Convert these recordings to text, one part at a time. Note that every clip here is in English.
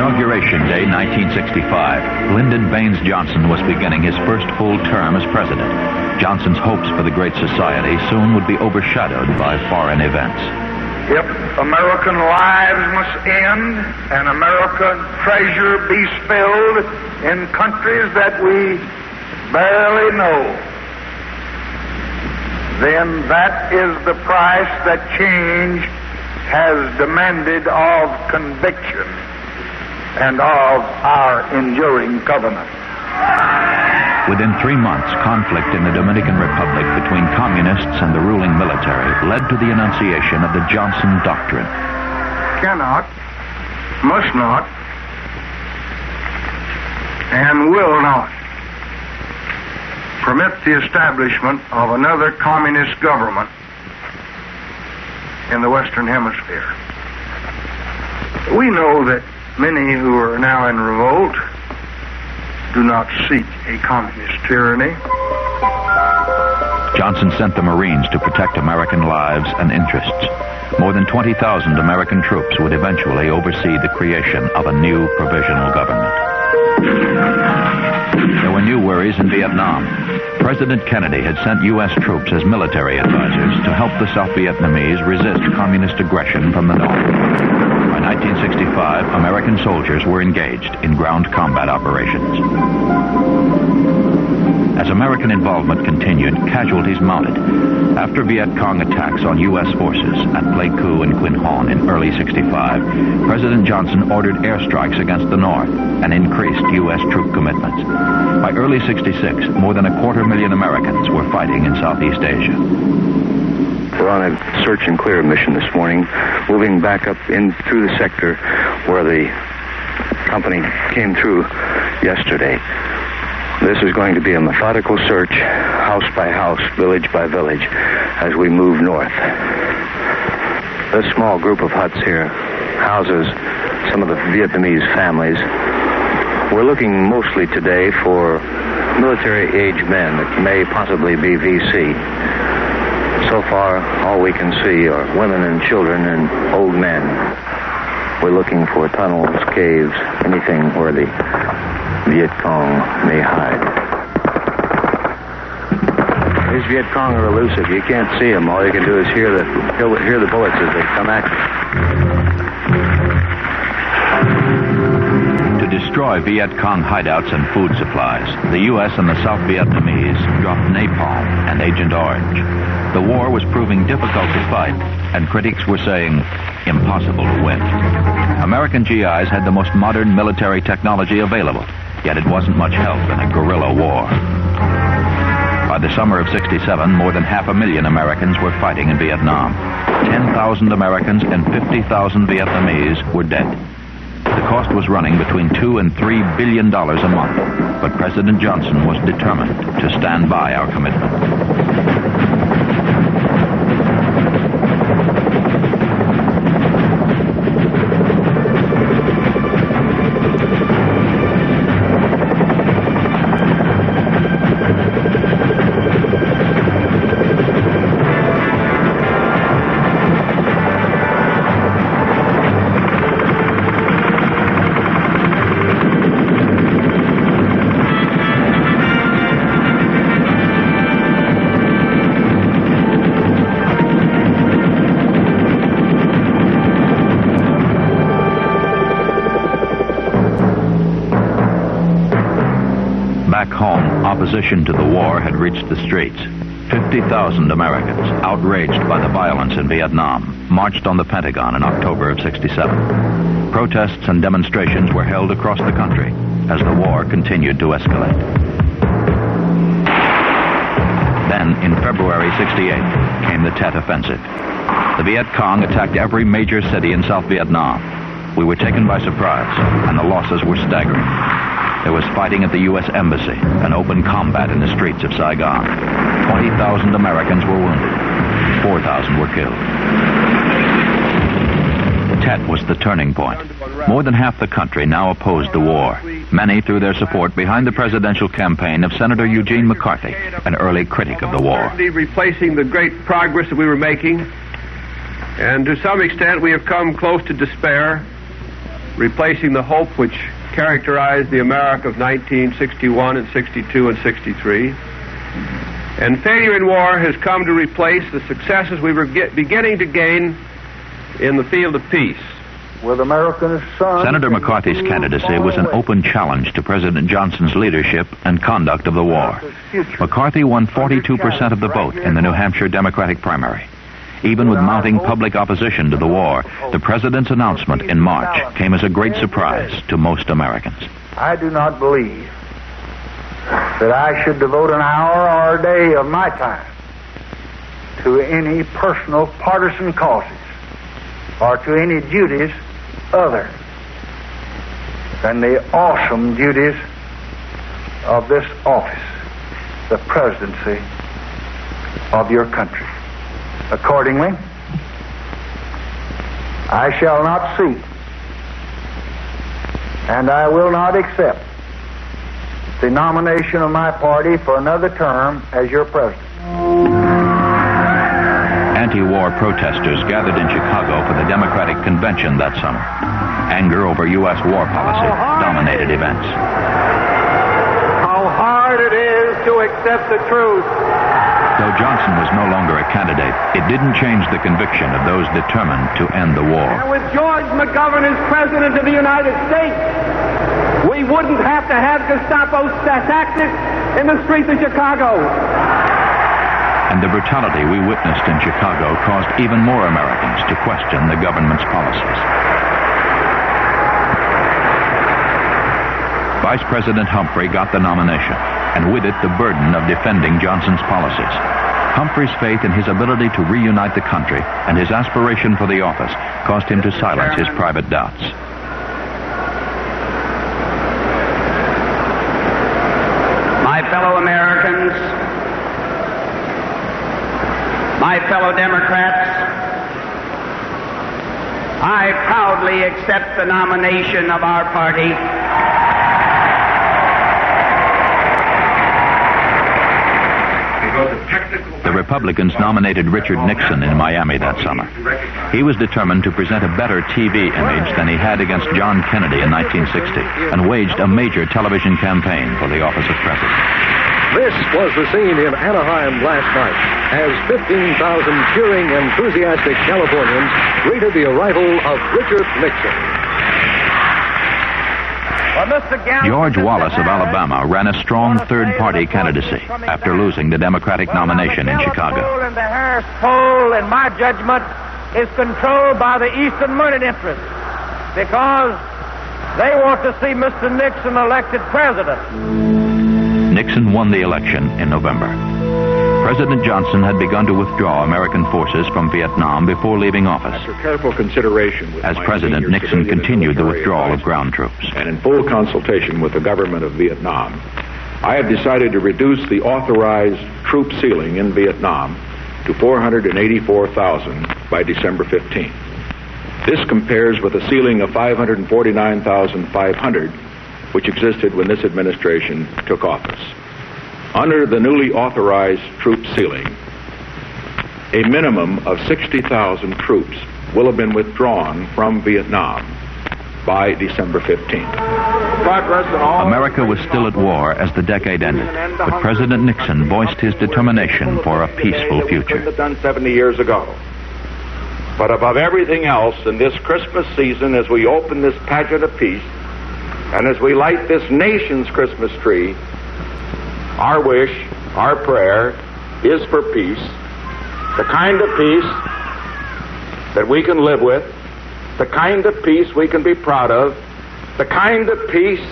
Inauguration Day 1965, Lyndon Baines Johnson was beginning his first full term as president. Johnson's hopes for the Great Society soon would be overshadowed by foreign events. If American lives must end and American treasure be spilled in countries that we barely know, then that is the price that change has demanded of conviction and of our enduring covenant. Within 3 months, conflict in the Dominican Republic between communists and the ruling military led to the enunciation of the Johnson Doctrine. Cannot, must not, and will not permit the establishment of another communist government in the Western Hemisphere. We know that many who are now in revolt do not seek a communist tyranny. Johnson sent the Marines to protect American lives and interests. More than 20,000 American troops would eventually oversee the creation of a new provisional government. There were new worries in Vietnam. President Kennedy had sent U.S. troops as military advisors to help the South Vietnamese resist communist aggression from the north. By 1965, American soldiers were engaged in ground combat operations. As American involvement continued, casualties mounted. After Viet Cong attacks on U.S. forces at Pleiku and Quin Hon in early '65, President Johnson ordered airstrikes against the North and increased U.S. troop commitments. By early '66, more than 250,000 Americans were fighting in Southeast Asia. We're on a search and clear mission this morning, moving back up in through the sector where the company came through yesterday. This is going to be a methodical search, house by house, village by village, as we move north. This small group of huts here houses some of the Vietnamese families. We're looking mostly today for military-age men that may possibly be VC. So far, all we can see are women and children and old men. We're looking for tunnels, caves, anything where the Viet Cong may hide. These Viet Cong are elusive. You can't see them. All you can do is hear the bullets as they come at you. To destroy Viet Cong hideouts and food supplies, the U.S. and the South Vietnamese dropped napalm and Agent Orange. The war was proving difficult to fight, and critics were saying impossible to win. American GIs had the most modern military technology available, yet it wasn't much help in a guerrilla war. By the summer of '67, more than 500,000 Americans were fighting in Vietnam. 10,000 Americans and 50,000 Vietnamese were dead. The cost was running between $2 and $3 billion a month, but President Johnson was determined to stand by our commitment. Back home, opposition to the war had reached the streets. 50,000 Americans, outraged by the violence in Vietnam, marched on the Pentagon in October of '67. Protests and demonstrations were held across the country as the war continued to escalate. Then, in February '68, came the Tet Offensive. The Viet Cong attacked every major city in South Vietnam. We were taken by surprise, and the losses were staggering. There was fighting at the U.S. Embassy and open combat in the streets of Saigon. 20,000 Americans were wounded. 4,000 were killed. Tet was the turning point. More than half the country now opposed the war. Many threw their support behind the presidential campaign of Senator Eugene McCarthy, an early critic of the war. Replacing the great progress that we were making, and to some extent we have come close to despair. replacing the hope which characterized the America of 1961 and 62 and 63. And failure in war has come to replace the successes we were beginning to gain in the field of peace. With America's sons, Senator McCarthy's candidacy was an open challenge to President Johnson's leadership and conduct of the war. McCarthy won 42% of the vote in the New Hampshire Democratic primary. Even with mounting public opposition to the war, the president's announcement in March came as a great surprise to most Americans. I do not believe that I should devote an hour or a day of my time to any personal partisan causes or to any duties other than the awesome duties of this office, the presidency of your country. Accordingly, I shall not seek and I will not accept the nomination of my party for another term as your president. Anti-war protesters gathered in Chicago for the Democratic Convention that summer. Anger over U.S. war policy dominated events. How hard it is to accept the truth. Though Johnson was no longer a candidate, it didn't change the conviction of those determined to end the war. And with George McGovern as President of the United States, we wouldn't have to have Gestapo tactics in the streets of Chicago. And the brutality we witnessed in Chicago caused even more Americans to question the government's policies. Vice President Humphrey got the nomination, and with it the burden of defending Johnson's policies. Humphrey's faith in his ability to reunite the country and his aspiration for the office caused him to silence his private doubts. My fellow Americans, my fellow Democrats, I proudly accept the nomination of our party. The Republicans nominated Richard Nixon in Miami that summer. He was determined to present a better TV image than he had against John Kennedy in 1960 and waged a major television campaign for the office of president. This was the scene in Anaheim last night as 15,000 cheering, enthusiastic Californians greeted the arrival of Richard Nixon. George Wallace of Alabama ran a strong third-party candidacy after losing the Democratic nomination in Chicago. And the Harris poll, in my judgment, is controlled by the Eastern money interest because they want to see Mr. Nixon elected president. Nixon won the election in November. President Johnson had begun to withdraw American forces from Vietnam before leaving office. After careful consideration with As President, Nixon continued the withdrawal of ground troops. And in full consultation with the government of Vietnam, I have decided to reduce the authorized troop ceiling in Vietnam to 484,000 by December 15th. This compares with a ceiling of 549,500, which existed when this administration took office. Under the newly authorized troop ceiling, a minimum of 60,000 troops will have been withdrawn from Vietnam by December 15th. America was still at war as the decade ended, but President Nixon voiced his determination for a peaceful future. Done 70 years ago. But above everything else, in this Christmas season, as we open this pageant of peace, and as we light this nation's Christmas tree, our wish, our prayer, is for peace, the kind of peace that we can live with, the kind of peace we can be proud of, the kind of peace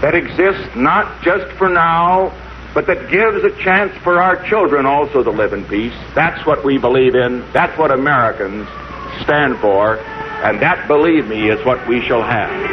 that exists not just for now, but that gives a chance for our children also to live in peace. That's what we believe in. That's what Americans stand for. And that, believe me, is what we shall have.